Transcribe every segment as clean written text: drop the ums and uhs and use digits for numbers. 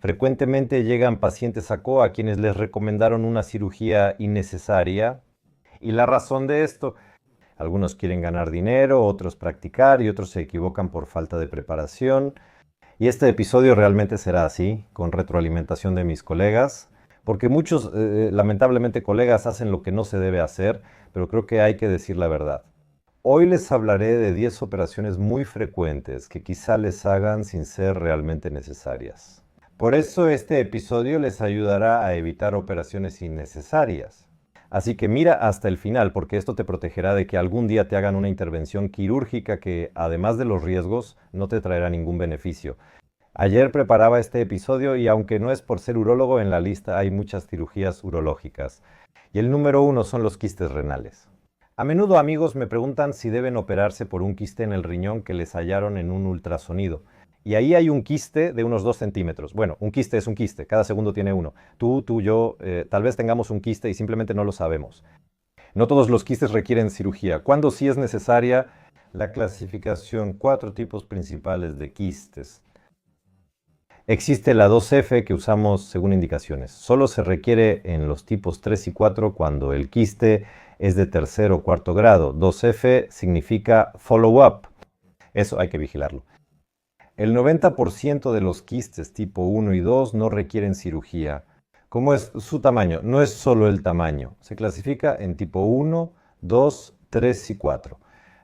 Frecuentemente llegan pacientes a COA a quienes les recomendaron una cirugía innecesaria. Y la razón de esto, algunos quieren ganar dinero, otros practicar y otros se equivocan por falta de preparación. Y este episodio realmente será así, con retroalimentación de mis colegas, porque muchos, lamentablemente, colegas hacen lo que no se debe hacer, pero creo que hay que decir la verdad. Hoy les hablaré de 10 operaciones muy frecuentes que quizá les hagan sin ser realmente necesarias. Por eso este episodio les ayudará a evitar operaciones innecesarias. Así que mira hasta el final, porque esto te protegerá de que algún día te hagan una intervención quirúrgica que, además de los riesgos, no te traerá ningún beneficio. Ayer preparaba este episodio y aunque no es por ser urólogo, en la lista hay muchas cirugías urológicas. Y el número uno son los quistes renales. A menudo amigos me preguntan si deben operarse por un quiste en el riñón que les hallaron en un ultrasonido. Y ahí hay un quiste de unos 2 centímetros. Bueno, un quiste es un quiste, cada segundo tiene uno. Tú, yo, tal vez tengamos un quiste y simplemente no lo sabemos. No todos los quistes requieren cirugía. ¿Cuándo sí es necesaria? La clasificación, 4 tipos principales de quistes. Existe la 2F que usamos según indicaciones. Solo se requiere en los tipos 3 y 4 cuando el quiste es de tercer o cuarto grado. 2F significa follow-up. Eso hay que vigilarlo. El 90% de los quistes tipo 1 y 2 no requieren cirugía. ¿Cómo es su tamaño? No es solo el tamaño. Se clasifica en tipo 1, 2, 3 y 4.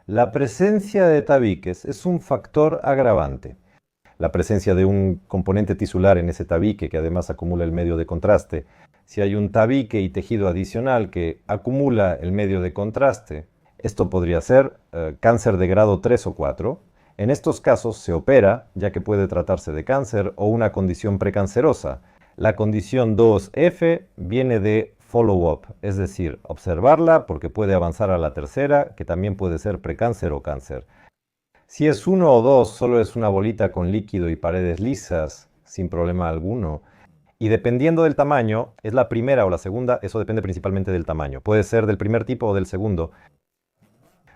La presencia de tabiques es un factor agravante. La presencia de un componente tisular en ese tabique que además acumula el medio de contraste. Si hay un tabique y tejido adicional que acumula el medio de contraste, esto podría ser cáncer de grado 3 o 4. En estos casos se opera, ya que puede tratarse de cáncer o una condición precancerosa. La condición 2F viene de follow-up, es decir, observarla porque puede avanzar a la tercera, que también puede ser precáncer o cáncer. Si es 1 o 2, solo es una bolita con líquido y paredes lisas, sin problema alguno. Y dependiendo del tamaño, es la primera o la segunda, eso depende principalmente del tamaño. Puede ser del primer tipo o del segundo.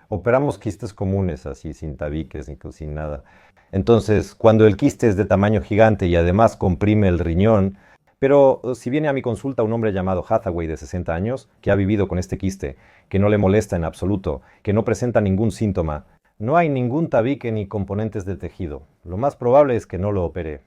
Operamos quistes comunes, así, sin tabiques, sin nada. Entonces, cuando el quiste es de tamaño gigante y además comprime el riñón, pero si viene a mi consulta un hombre llamado Hathaway de 60 años, que ha vivido con este quiste, que no le molesta en absoluto, que no presenta ningún síntoma, no hay ningún tabique ni componentes de tejido. Lo más probable es que no lo opere.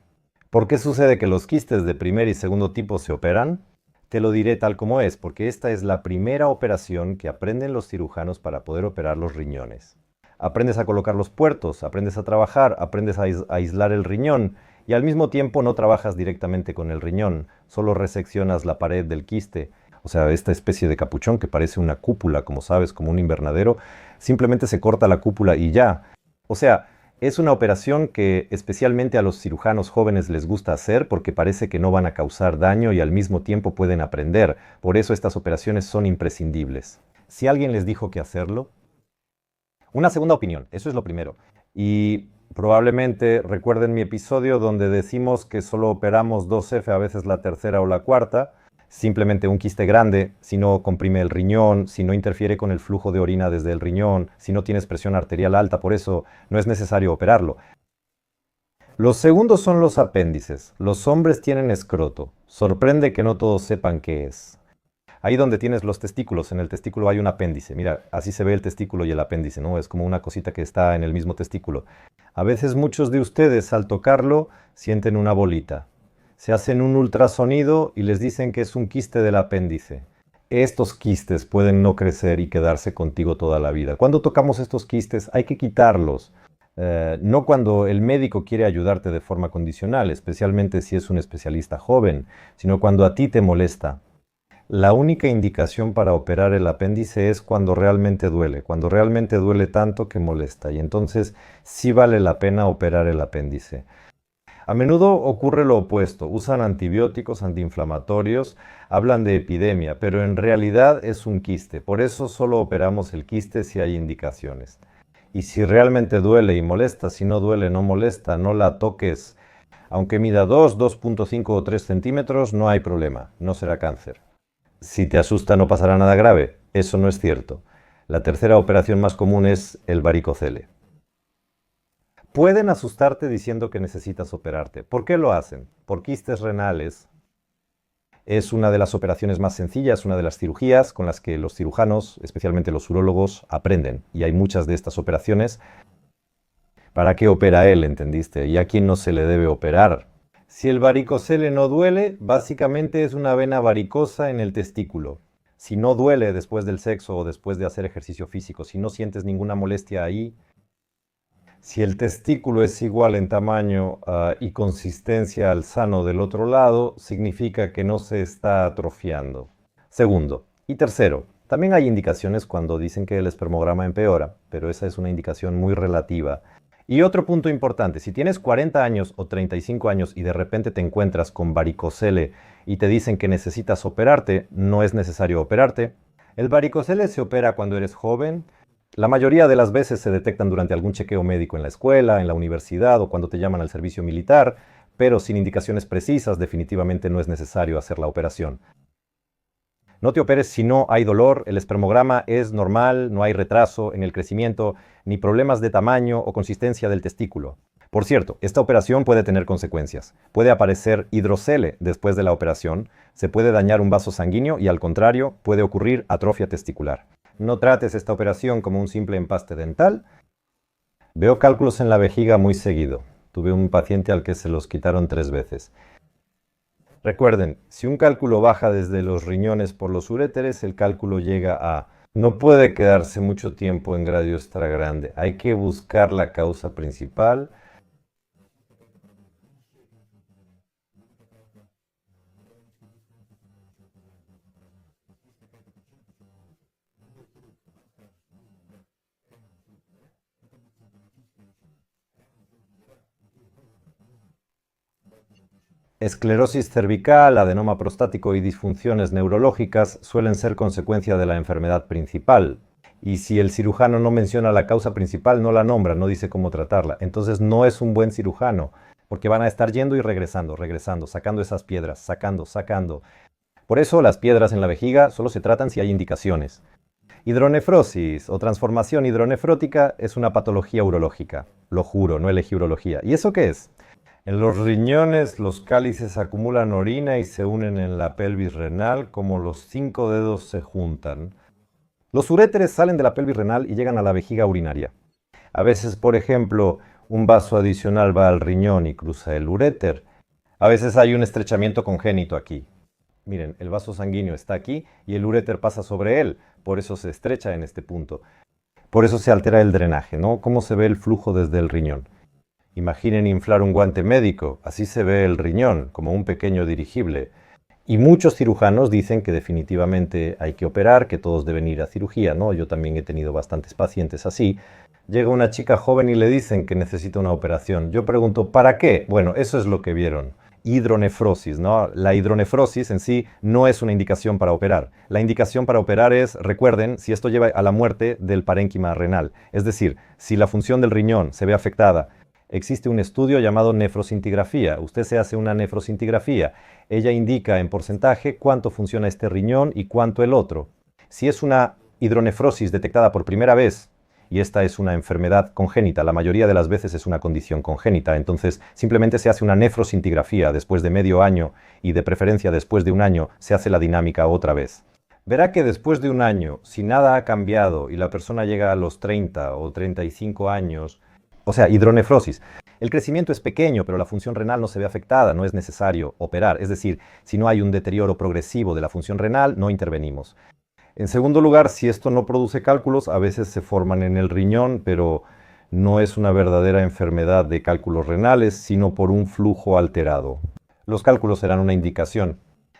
¿Por qué sucede que los quistes de primer y segundo tipo se operan? Te lo diré tal como es, porque esta es la primera operación que aprenden los cirujanos para poder operar los riñones. Aprendes a colocar los puertos, aprendes a trabajar, aprendes a aislar el riñón y al mismo tiempo no trabajas directamente con el riñón, solo reseccionas la pared del quiste. O sea, esta especie de capuchón que parece una cúpula, como sabes, como un invernadero, simplemente se corta la cúpula y ya. O sea, es una operación que especialmente a los cirujanos jóvenes les gusta hacer porque parece que no van a causar daño y al mismo tiempo pueden aprender. Por eso estas operaciones son imprescindibles. Si alguien les dijo que hacerlo, una segunda opinión, eso es lo primero. Y probablemente recuerden mi episodio donde decimos que solo operamos 2F, a veces la tercera o la cuarta. Simplemente un quiste grande, si no comprime el riñón, si no interfiere con el flujo de orina desde el riñón, si no tienes presión arterial alta, por eso no es necesario operarlo. Los segundos son los apéndices. Los hombres tienen escroto. Sorprende que no todos sepan qué es. Ahí donde tienes los testículos, en el testículo hay un apéndice. Mira, así se ve el testículo y el apéndice, ¿no? Es como una cosita que está en el mismo testículo. A veces muchos de ustedes al tocarlo sienten una bolita. Se hacen un ultrasonido y les dicen que es un quiste del apéndice. Estos quistes pueden no crecer y quedarse contigo toda la vida. Cuando tocamos estos quistes hay que quitarlos. No cuando el médico quiere ayudarte de forma condicional, especialmente si es un especialista joven, sino cuando a ti te molesta. La única indicación para operar el apéndice es cuando realmente duele tanto que molesta, y entonces sí vale la pena operar el apéndice. A menudo ocurre lo opuesto, usan antibióticos, antiinflamatorios, hablan de epidemia, pero en realidad es un quiste, por eso solo operamos el quiste si hay indicaciones. Y si realmente duele y molesta, si no duele, no molesta, no la toques. Aunque mida 2, 2.5 o 3 centímetros, no hay problema, no será cáncer. Si te asusta no pasará nada grave, eso no es cierto. La tercera operación más común es el varicocele. Pueden asustarte diciendo que necesitas operarte. ¿Por qué lo hacen? Por quistes renales. Es una de las operaciones más sencillas, una de las cirugías con las que los cirujanos, especialmente los urólogos, aprenden. Y hay muchas de estas operaciones. ¿Para qué opera él, entendiste? ¿Y a quién no se le debe operar? Si el varicocele no duele, básicamente es una vena varicosa en el testículo. Si no duele después del sexo o después de hacer ejercicio físico, si no sientes ninguna molestia ahí, si el testículo es igual en tamaño y consistencia al sano del otro lado, significa que no se está atrofiando. Segundo. Y tercero, también hay indicaciones cuando dicen que el espermograma empeora, pero esa es una indicación muy relativa. Y otro punto importante, si tienes 40 años o 35 años y de repente te encuentras con varicocele y te dicen que necesitas operarte, no es necesario operarte. El varicocele se opera cuando eres joven. La mayoría de las veces se detectan durante algún chequeo médico en la escuela, en la universidad o cuando te llaman al servicio militar, pero sin indicaciones precisas definitivamente no es necesario hacer la operación. No te operes si no hay dolor, el espermograma es normal, no hay retraso en el crecimiento, ni problemas de tamaño o consistencia del testículo. Por cierto, esta operación puede tener consecuencias. Puede aparecer hidrocele después de la operación, se puede dañar un vaso sanguíneo y al contrario, puede ocurrir atrofia testicular. No trates esta operación como un simple empaste dental. Veo cálculos en la vejiga muy seguido. Tuve un paciente al que se los quitaron 3 veces. Recuerden, si un cálculo baja desde los riñones por los uréteres, el cálculo llega a... No puede quedarse mucho tiempo en gradio extragrande. Hay que buscar la causa principal. Esclerosis cervical, adenoma prostático y disfunciones neurológicas suelen ser consecuencia de la enfermedad principal. Y si el cirujano no menciona la causa principal, no la nombra, no dice cómo tratarla. Entonces no es un buen cirujano, porque van a estar yendo y regresando, regresando, sacando esas piedras, sacando, sacando. Por eso las piedras en la vejiga solo se tratan si hay indicaciones. Hidronefrosis o transformación hidronefrótica es una patología urológica. Lo juro, no elegí urología. ¿Y eso qué es? En los riñones los cálices acumulan orina y se unen en la pelvis renal como los 5 dedos se juntan. Los uréteres salen de la pelvis renal y llegan a la vejiga urinaria. A veces, por ejemplo, un vaso adicional va al riñón y cruza el uréter. A veces hay un estrechamiento congénito aquí. Miren, el vaso sanguíneo está aquí y el uréter pasa sobre él, por eso se estrecha en este punto. Por eso se altera el drenaje, ¿no? ¿Cómo se ve el flujo desde el riñón? Imaginen inflar un guante médico, así se ve el riñón, como un pequeño dirigible. Y muchos cirujanos dicen que definitivamente hay que operar, que todos deben ir a cirugía, ¿no? Yo también he tenido bastantes pacientes así. Llega una chica joven y le dicen que necesita una operación. Yo pregunto, ¿para qué? Bueno, eso es lo que vieron. Hidronefrosis, ¿no? La hidronefrosis en sí no es una indicación para operar. La indicación para operar es, recuerden, si esto lleva a la muerte del parénquima renal. Es decir, si la función del riñón se ve afectada. Existe un estudio llamado nefrocintigrafía. Usted se hace una nefrocintigrafía. Ella indica en porcentaje cuánto funciona este riñón y cuánto el otro. Si es una hidronefrosis detectada por primera vez, y esta es una enfermedad congénita, la mayoría de las veces es una condición congénita, entonces simplemente se hace una nefrocintigrafía después de medio año y de preferencia después de un año se hace la dinámica otra vez. Verá que después de un año, si nada ha cambiado y la persona llega a los 30 o 35 años, o sea, hidronefrosis. El crecimiento es pequeño, pero la función renal no se ve afectada, no es necesario operar. Es decir, si no hay un deterioro progresivo de la función renal, no intervenimos. En segundo lugar, si esto no produce cálculos, a veces se forman en el riñón, pero no es una verdadera enfermedad de cálculos renales, sino por un flujo alterado. Los cálculos serán una indicación.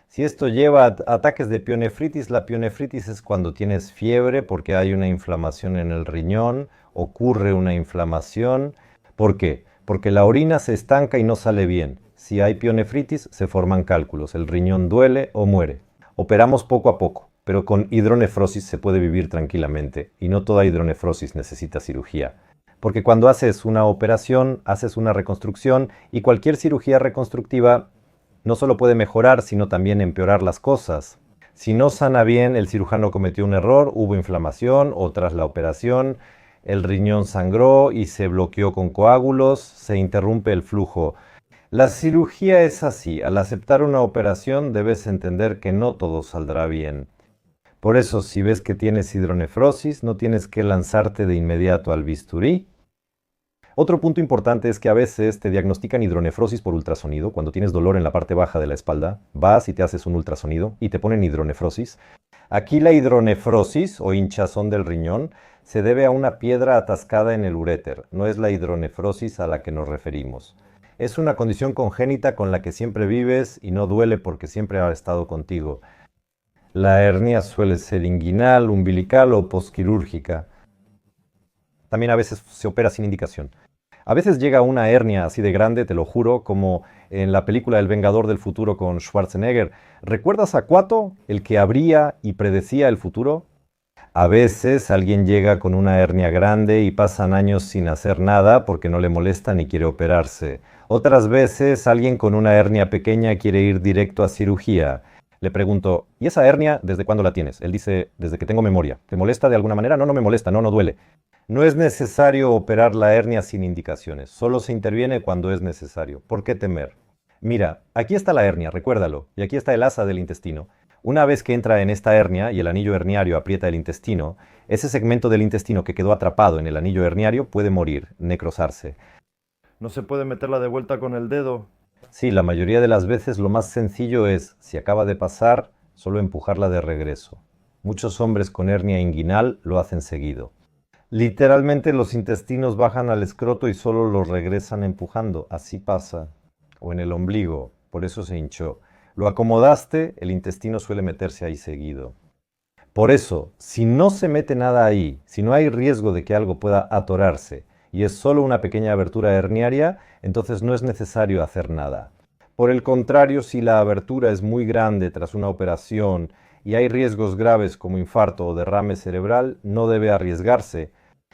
Si esto lleva a ataques de pielonefritis, la pielonefritis es cuando tienes fiebre porque hay una inflamación en el riñón, ocurre una inflamación. ¿Por qué? Porque la orina se estanca y no sale bien. Si hay pielonefritis, se forman cálculos, el riñón duele o muere. Operamos poco a poco, pero con hidronefrosis se puede vivir tranquilamente y no toda hidronefrosis necesita cirugía. Porque cuando haces una operación, haces una reconstrucción y cualquier cirugía reconstructiva no solo puede mejorar, sino también empeorar las cosas. Si no sana bien, el cirujano cometió un error, hubo inflamación o tras la operación, el riñón sangró y se bloqueó con coágulos, se interrumpe el flujo. La cirugía es así. Al aceptar una operación debes entender que no todo saldrá bien. Por eso, si ves que tienes hidronefrosis, no tienes que lanzarte de inmediato al bisturí. Otro punto importante es que a veces te diagnostican hidronefrosis por ultrasonido. Cuando tienes dolor en la parte baja de la espalda, vas y te haces un ultrasonido y te ponen hidronefrosis. Aquí la hidronefrosis o hinchazón del riñón se debe a una piedra atascada en el uréter. No es la hidronefrosis a la que nos referimos. Es una condición congénita con la que siempre vives y no duele porque siempre ha estado contigo. La hernia suele ser inguinal, umbilical o posquirúrgica. También a veces se opera sin indicación. A veces llega una hernia así de grande, te lo juro, como en la película El Vengador del Futuro con Schwarzenegger. ¿Recuerdas a Kuato, el que abría y predecía el futuro? A veces alguien llega con una hernia grande y pasan años sin hacer nada porque no le molesta ni quiere operarse. Otras veces alguien con una hernia pequeña quiere ir directo a cirugía. Le pregunto, ¿y esa hernia desde cuándo la tienes? Él dice, desde que tengo memoria. ¿Te molesta de alguna manera? No, no me molesta, no, no duele. No es necesario operar la hernia sin indicaciones, solo se interviene cuando es necesario. ¿Por qué temer? Mira, aquí está la hernia, recuérdalo, y aquí está el asa del intestino. Una vez que entra en esta hernia y el anillo herniario aprieta el intestino, ese segmento del intestino que quedó atrapado en el anillo herniario puede morir, necrosarse. No se puede meterla de vuelta con el dedo. Sí, la mayoría de las veces lo más sencillo es, si acaba de pasar, solo empujarla de regreso. Muchos hombres con hernia inguinal lo hacen seguido. Literalmente los intestinos bajan al escroto y solo los regresan empujando. Así pasa. O en el ombligo. Por eso se hinchó. Lo acomodaste, el intestino suele meterse ahí seguido. Por eso, si no se mete nada ahí, si no hay riesgo de que algo pueda atorarse y es solo una pequeña abertura herniaria, entonces no es necesario hacer nada. Por el contrario, si la abertura es muy grande tras una operación y hay riesgos graves como infarto o derrame cerebral, no debe arriesgarse.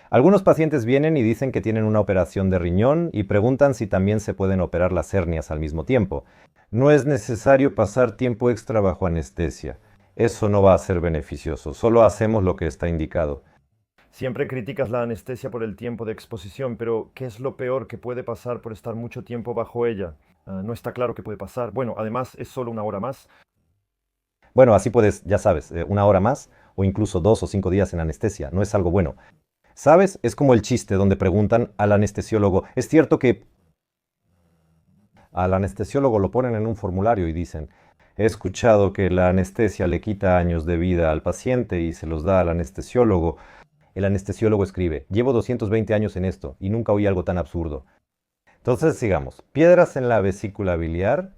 Algunos pacientes vienen y dicen que tienen una operación de riñón y preguntan si también se pueden operar las hernias al mismo tiempo. No es necesario pasar tiempo extra bajo anestesia. Eso no va a ser beneficioso, solo hacemos lo que está indicado. Siempre criticas la anestesia por el tiempo de exposición, pero ¿qué es lo peor que puede pasar por estar mucho tiempo bajo ella? No está claro qué puede pasar. Bueno, además es solo una hora más. Bueno, así puedes, ya sabes, una hora más o incluso 2 o 5 días en anestesia. No es algo bueno. ¿Sabes? Es como el chiste donde preguntan al anestesiólogo, ¿es cierto que al anestesiólogo lo ponen en un formulario y dicen, he escuchado que la anestesia le quita años de vida al paciente y se los da al anestesiólogo? El anestesiólogo escribe, llevo 220 años en esto y nunca oí algo tan absurdo. Entonces, sigamos. Piedras en la vesícula biliar.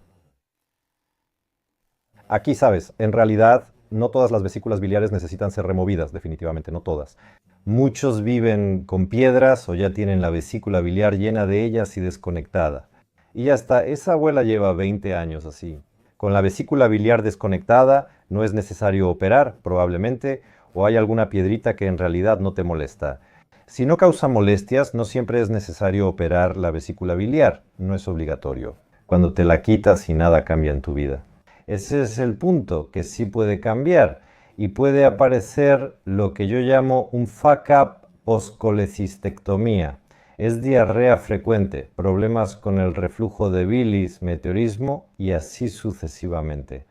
Aquí sabes, en realidad no todas las vesículas biliares necesitan ser removidas, definitivamente, no todas. Muchos viven con piedras o ya tienen la vesícula biliar llena de ellas y desconectada. Y ya está, esa abuela lleva 20 años así. Con la vesícula biliar desconectada no es necesario operar, probablemente, o hay alguna piedrita que en realidad no te molesta. Si no causa molestias, no siempre es necesario operar la vesícula biliar, no es obligatorio. Cuando te la quitas y nada cambia en tu vida. Ese es el punto, que sí puede cambiar y puede aparecer lo que yo llamo un fuck-up post-colecistectomía. Es diarrea frecuente, problemas con el reflujo de bilis, meteorismo y así sucesivamente.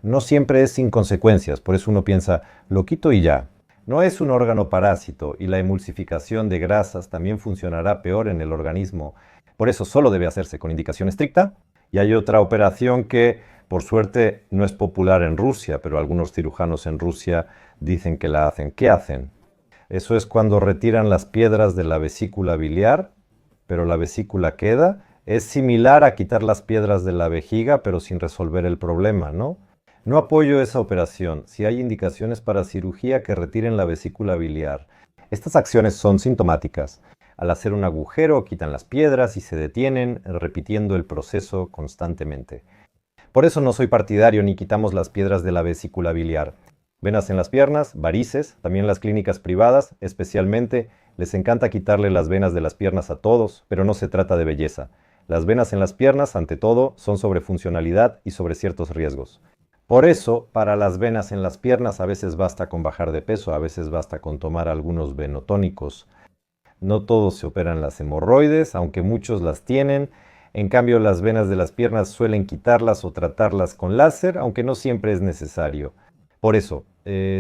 No siempre es sin consecuencias, por eso uno piensa, lo quito y ya. No es un órgano parásito y la emulsificación de grasas también funcionará peor en el organismo. Por eso solo debe hacerse con indicación estricta. Y hay otra operación que, por suerte, no es popular en Rusia, pero algunos cirujanos en Rusia dicen que la hacen. ¿Qué hacen? Eso es cuando retiran las piedras de la vesícula biliar, pero la vesícula queda. Es similar a quitar las piedras de la vejiga, pero sin resolver el problema, ¿no? No apoyo esa operación. Si hay indicaciones para cirugía, que retiren la vesícula biliar. Estas acciones son sintomáticas. Al hacer un agujero, quitan las piedras y se detienen, repitiendo el proceso constantemente. Por eso no soy partidario ni quitamos las piedras de la vesícula biliar. Venas en las piernas, varices, también las clínicas privadas, especialmente, les encanta quitarle las venas de las piernas a todos, pero no se trata de belleza. Las venas en las piernas, ante todo, son sobre funcionalidad y sobre ciertos riesgos. Por eso, para las venas en las piernas a veces basta con bajar de peso, a veces basta con tomar algunos venotónicos. No todos se operan las hemorroides, aunque muchos las tienen. En cambio, las venas de las piernas suelen quitarlas o tratarlas con láser, aunque no siempre es necesario. Por eso,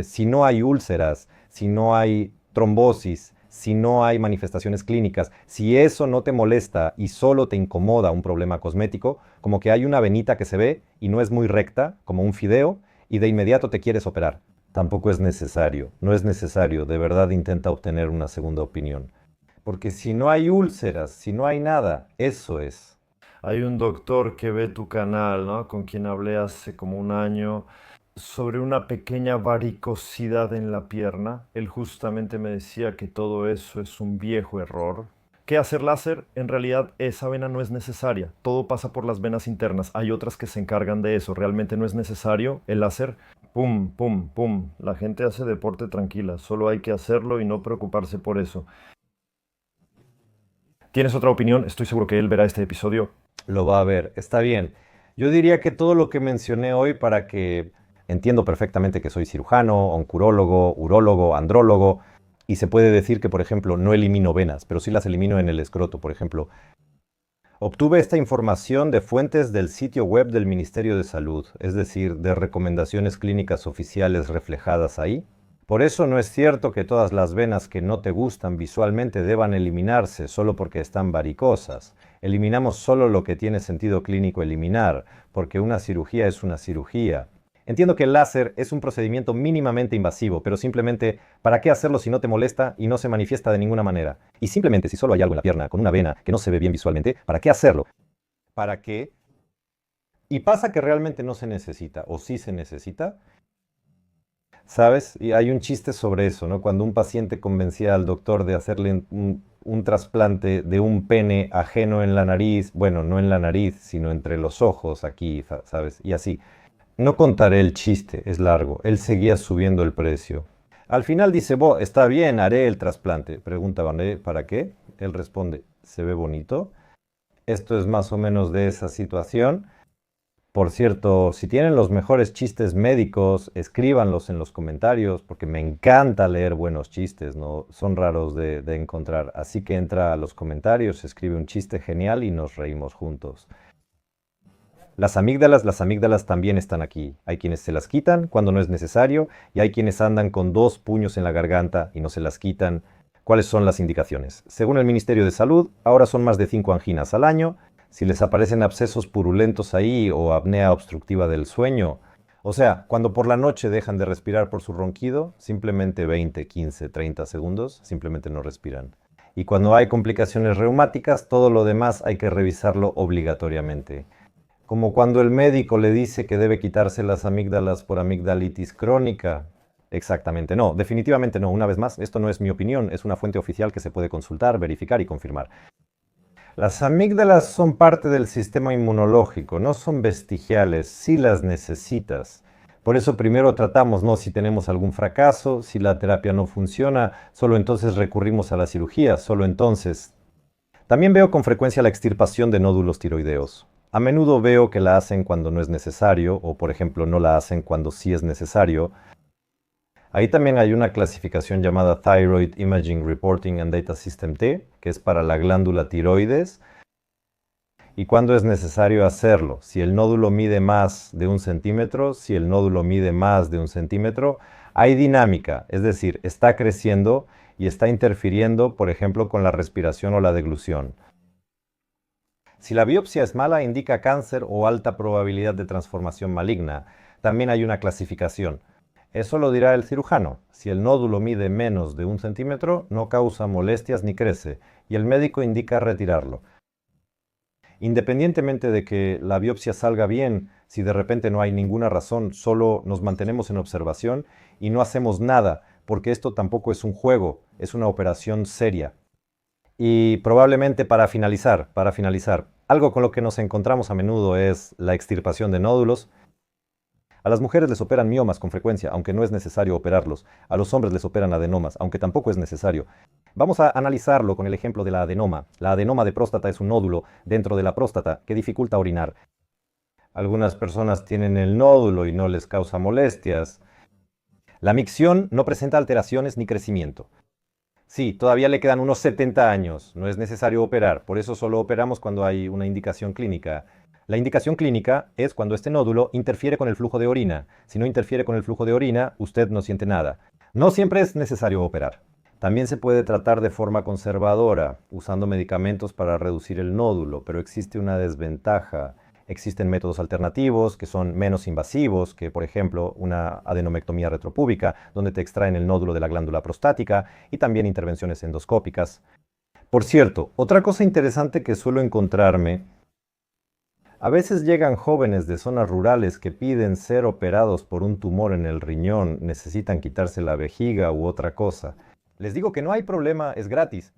si no hay úlceras, si no hay trombosis, si no hay manifestaciones clínicas, si eso no te molesta y solo te incomoda un problema cosmético, como que hay una venita que se ve y no es muy recta, como un fideo, y de inmediato te quieres operar. Tampoco es necesario, no es necesario, de verdad intenta obtener una segunda opinión. Porque si no hay úlceras, si no hay nada, eso es. Hay un doctor que ve tu canal, ¿no? Con quien hablé hace como un año sobre una pequeña varicosidad en la pierna. Él justamente me decía que todo eso es un viejo error. ¿Qué hacer láser? En realidad esa vena no es necesaria. Todo pasa por las venas internas. Hay otras que se encargan de eso. Realmente no es necesario el láser. Pum, pum, pum. La gente hace deporte tranquila. Solo hay que hacerlo y no preocuparse por eso. ¿Tienes otra opinión? Estoy seguro que él verá este episodio. Lo va a ver, está bien. Yo diría que todo lo que mencioné hoy para que entiendo perfectamente que soy cirujano, oncurólogo, urólogo, andrólogo, y se puede decir que, por ejemplo, no elimino venas, pero sí las elimino en el escroto, por ejemplo. Obtuve esta información de fuentes del sitio web del Ministerio de Salud, es decir, de recomendaciones clínicas oficiales reflejadas ahí. Por eso no es cierto que todas las venas que no te gustan visualmente deban eliminarse solo porque están varicosas. Eliminamos solo lo que tiene sentido clínico eliminar, porque una cirugía es una cirugía. Entiendo que el láser es un procedimiento mínimamente invasivo, pero simplemente, ¿para qué hacerlo si no te molesta y no se manifiesta de ninguna manera? Y simplemente, si solo hay algo en la pierna con una vena que no se ve bien visualmente, ¿para qué hacerlo? ¿Para qué? Y pasa que realmente no se necesita, o sí se necesita, ¿sabes? Y hay un chiste sobre eso, ¿no? Cuando un paciente convencía al doctor de hacerle un trasplante de un pene ajeno en la nariz, bueno, no en la nariz, sino entre los ojos, aquí, ¿sabes? Y así. No contaré el chiste, es largo. Él seguía subiendo el precio. Al final dice, está bien, haré el trasplante. Pregunta Vané, ¿para qué? Él responde, ¿se ve bonito? Esto es más o menos de esa situación. Por cierto, si tienen los mejores chistes médicos, escríbanlos en los comentarios, porque me encanta leer buenos chistes, ¿no? Son raros de encontrar. Así que entra a los comentarios, escribe un chiste genial y nos reímos juntos. Las amígdalas también están aquí. Hay quienes se las quitan cuando no es necesario y hay quienes andan con 2 puños en la garganta y no se las quitan. ¿Cuáles son las indicaciones? Según el Ministerio de Salud, ahora son más de 5 anginas al año. Si les aparecen abscesos purulentos ahí o apnea obstructiva del sueño, o sea, cuando por la noche dejan de respirar por su ronquido, simplemente 20, 15, 30 segundos, simplemente no respiran. Y cuando hay complicaciones reumáticas, todo lo demás hay que revisarlo obligatoriamente. Como cuando el médico le dice que debe quitarse las amígdalas por amigdalitis crónica. Exactamente, no, definitivamente no. Una vez más, esto no es mi opinión, es una fuente oficial que se puede consultar, verificar y confirmar. Las amígdalas son parte del sistema inmunológico, no son vestigiales, sí las necesitas. Por eso primero tratamos, ¿no? Si tenemos algún fracaso, si la terapia no funciona, solo entonces recurrimos a la cirugía, solo entonces. También veo con frecuencia la extirpación de nódulos tiroideos. A menudo veo que la hacen cuando no es necesario, o por ejemplo no la hacen cuando sí es necesario. Ahí también hay una clasificación llamada Thyroid Imaging Reporting and Data System T, que es para la glándula tiroides. ¿Y cuándo es necesario hacerlo? Si el nódulo mide más de 1 centímetro, si el nódulo mide más de 1 centímetro, hay dinámica, es decir, está creciendo y está interfiriendo, por ejemplo, con la respiración o la deglución. Si la biopsia es mala, indica cáncer o alta probabilidad de transformación maligna. También hay una clasificación. Eso lo dirá el cirujano. Si el nódulo mide menos de 1 centímetro, no causa molestias ni crece, y el médico indica retirarlo. Independientemente de que la biopsia salga bien, si de repente no hay ninguna razón, solo nos mantenemos en observación y no hacemos nada, porque esto tampoco es un juego, es una operación seria. Y probablemente para finalizar, algo con lo que nos encontramos a menudo es la extirpación de nódulos. A las mujeres les operan miomas con frecuencia, aunque no es necesario operarlos. A los hombres les operan adenomas, aunque tampoco es necesario. Vamos a analizarlo con el ejemplo de la adenoma. La adenoma de próstata es un nódulo dentro de la próstata que dificulta orinar. Algunas personas tienen el nódulo y no les causa molestias. La micción no presenta alteraciones ni crecimiento. Sí, todavía le quedan unos 70 años, no es necesario operar, por eso solo operamos cuando hay una indicación clínica. La indicación clínica es cuando este nódulo interfiere con el flujo de orina. Si no interfiere con el flujo de orina, usted no siente nada. No siempre es necesario operar. También se puede tratar de forma conservadora, usando medicamentos para reducir el nódulo, pero existe una desventaja. Existen métodos alternativos que son menos invasivos, que por ejemplo una adenomectomía retropúbica, donde te extraen el nódulo de la glándula prostática, y también intervenciones endoscópicas. Por cierto, otra cosa interesante que suelo encontrarme, a veces llegan jóvenes de zonas rurales que piden ser operados por un tumor en el riñón, necesitan quitarse la vejiga u otra cosa. Les digo que no hay problema, es gratis.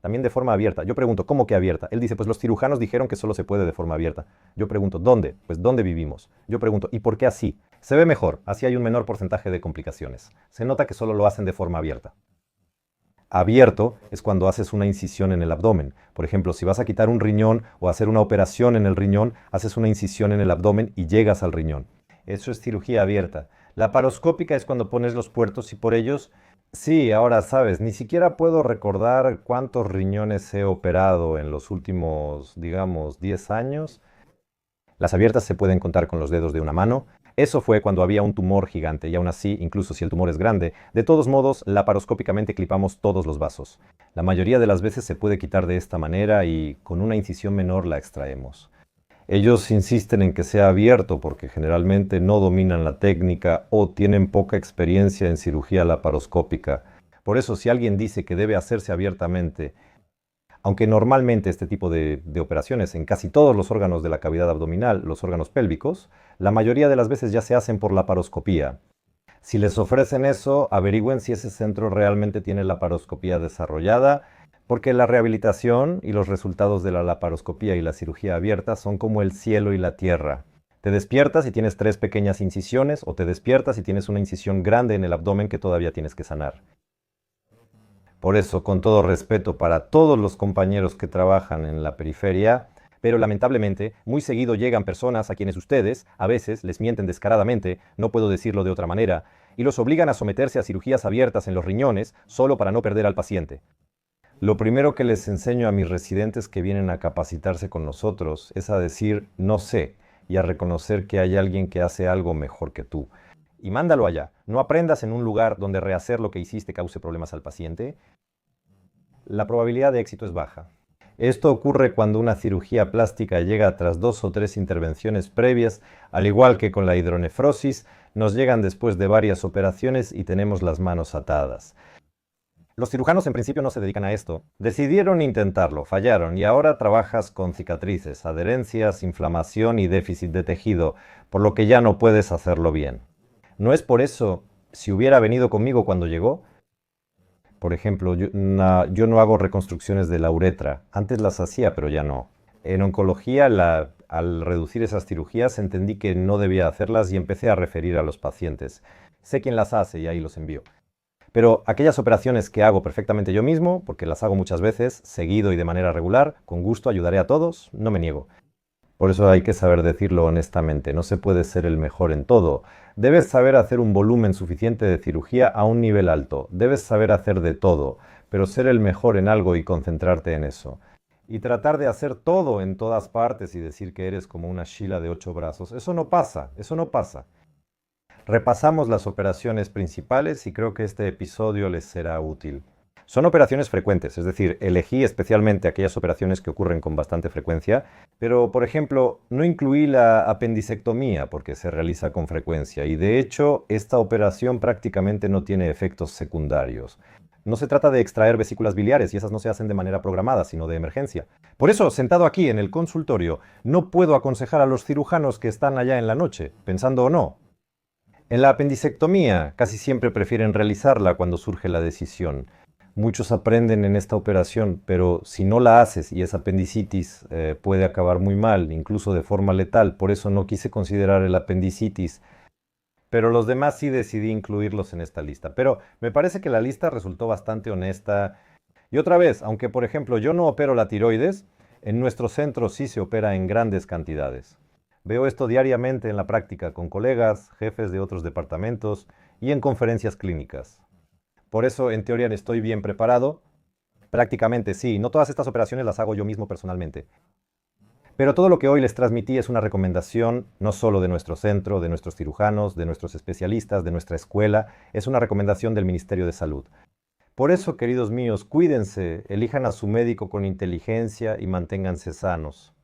También de forma abierta. Yo pregunto, ¿cómo que abierta? Él dice, pues los cirujanos dijeron que solo se puede de forma abierta. Yo pregunto, ¿dónde? Pues ¿dónde vivimos? Yo pregunto, ¿y por qué así? Se ve mejor, así hay un menor porcentaje de complicaciones. Se nota que solo lo hacen de forma abierta. Abierto es cuando haces una incisión en el abdomen. Por ejemplo, si vas a quitar un riñón o hacer una operación en el riñón, haces una incisión en el abdomen y llegas al riñón. Eso es cirugía abierta. La paroscópica es cuando pones los puertos y por ellos. Sí, ahora sabes, ni siquiera puedo recordar cuántos riñones he operado en los últimos, digamos, 10 años. Las abiertas se pueden contar con los dedos de una mano. Eso fue cuando había un tumor gigante y aún así, incluso si el tumor es grande, de todos modos, laparoscópicamente clipamos todos los vasos. La mayoría de las veces se puede quitar de esta manera y con una incisión menor la extraemos. Ellos insisten en que sea abierto porque generalmente no dominan la técnica o tienen poca experiencia en cirugía laparoscópica. Por eso, si alguien dice que debe hacerse abiertamente, aunque normalmente este tipo de operaciones en casi todos los órganos de la cavidad abdominal, los órganos pélvicos, la mayoría de las veces ya se hacen por laparoscopía. Si les ofrecen eso, averigüen si ese centro realmente tiene laparoscopía desarrollada, porque la rehabilitación y los resultados de la laparoscopía y la cirugía abierta son como el cielo y la tierra. Te despiertas y tienes 3 pequeñas incisiones, o te despiertas y tienes una incisión grande en el abdomen que todavía tienes que sanar. Por eso, con todo respeto para todos los compañeros que trabajan en la periferia, pero lamentablemente, muy seguido llegan personas a quienes ustedes, a veces, les mienten descaradamente, no puedo decirlo de otra manera, y los obligan a someterse a cirugías abiertas en los riñones solo para no perder al paciente. Lo primero que les enseño a mis residentes que vienen a capacitarse con nosotros es a decir no sé y a reconocer que hay alguien que hace algo mejor que tú. Y mándalo allá. No aprendas en un lugar donde rehacer lo que hiciste cause problemas al paciente. La probabilidad de éxito es baja. Esto ocurre cuando una cirugía plástica llega tras 2 o 3 intervenciones previas, al igual que con la hidronefrosis, nos llegan después de varias operaciones y tenemos las manos atadas. Los cirujanos en principio no se dedican a esto. Decidieron intentarlo, fallaron y ahora trabajas con cicatrices, adherencias, inflamación y déficit de tejido, por lo que ya no puedes hacerlo bien. No es por eso, si hubiera venido conmigo cuando llegó, por ejemplo, yo no hago reconstrucciones de la uretra. Antes las hacía, pero ya no. En oncología, al reducir esas cirugías, entendí que no debía hacerlas y empecé a referir a los pacientes. Sé quién las hace y ahí los envío. Pero aquellas operaciones que hago perfectamente yo mismo, porque las hago muchas veces, seguido y de manera regular, con gusto ayudaré a todos, no me niego. Por eso hay que saber decirlo honestamente, no se puede ser el mejor en todo. Debes saber hacer un volumen suficiente de cirugía a un nivel alto. Debes saber hacer de todo, pero ser el mejor en algo y concentrarte en eso. Y tratar de hacer todo en todas partes y decir que eres como una Sheila de 8 brazos, eso no pasa, eso no pasa. Repasamos las operaciones principales y creo que este episodio les será útil. Son operaciones frecuentes, es decir, elegí especialmente aquellas operaciones que ocurren con bastante frecuencia, pero por ejemplo, no incluí la apendicectomía porque se realiza con frecuencia y de hecho esta operación prácticamente no tiene efectos secundarios. No se trata de extraer vesículas biliares y esas no se hacen de manera programada, sino de emergencia. Por eso, sentado aquí en el consultorio, no puedo aconsejar a los cirujanos que están allá en la noche, pensando o no. En la apendicectomía casi siempre prefieren realizarla cuando surge la decisión. Muchos aprenden en esta operación, pero si no la haces y es apendicitis, puede acabar muy mal, incluso de forma letal. Por eso no quise considerar el apendicitis. Pero los demás sí decidí incluirlos en esta lista. Pero me parece que la lista resultó bastante honesta. Y otra vez, aunque por ejemplo yo no opero la tiroides, en nuestro centro sí se opera en grandes cantidades. Veo esto diariamente en la práctica con colegas, jefes de otros departamentos y en conferencias clínicas. Por eso, en teoría, estoy bien preparado. Prácticamente sí, no todas estas operaciones las hago yo mismo personalmente. Pero todo lo que hoy les transmití es una recomendación no solo de nuestro centro, de nuestros cirujanos, de nuestros especialistas, de nuestra escuela, es una recomendación del Ministerio de Salud. Por eso, queridos míos, cuídense, elijan a su médico con inteligencia y manténganse sanos.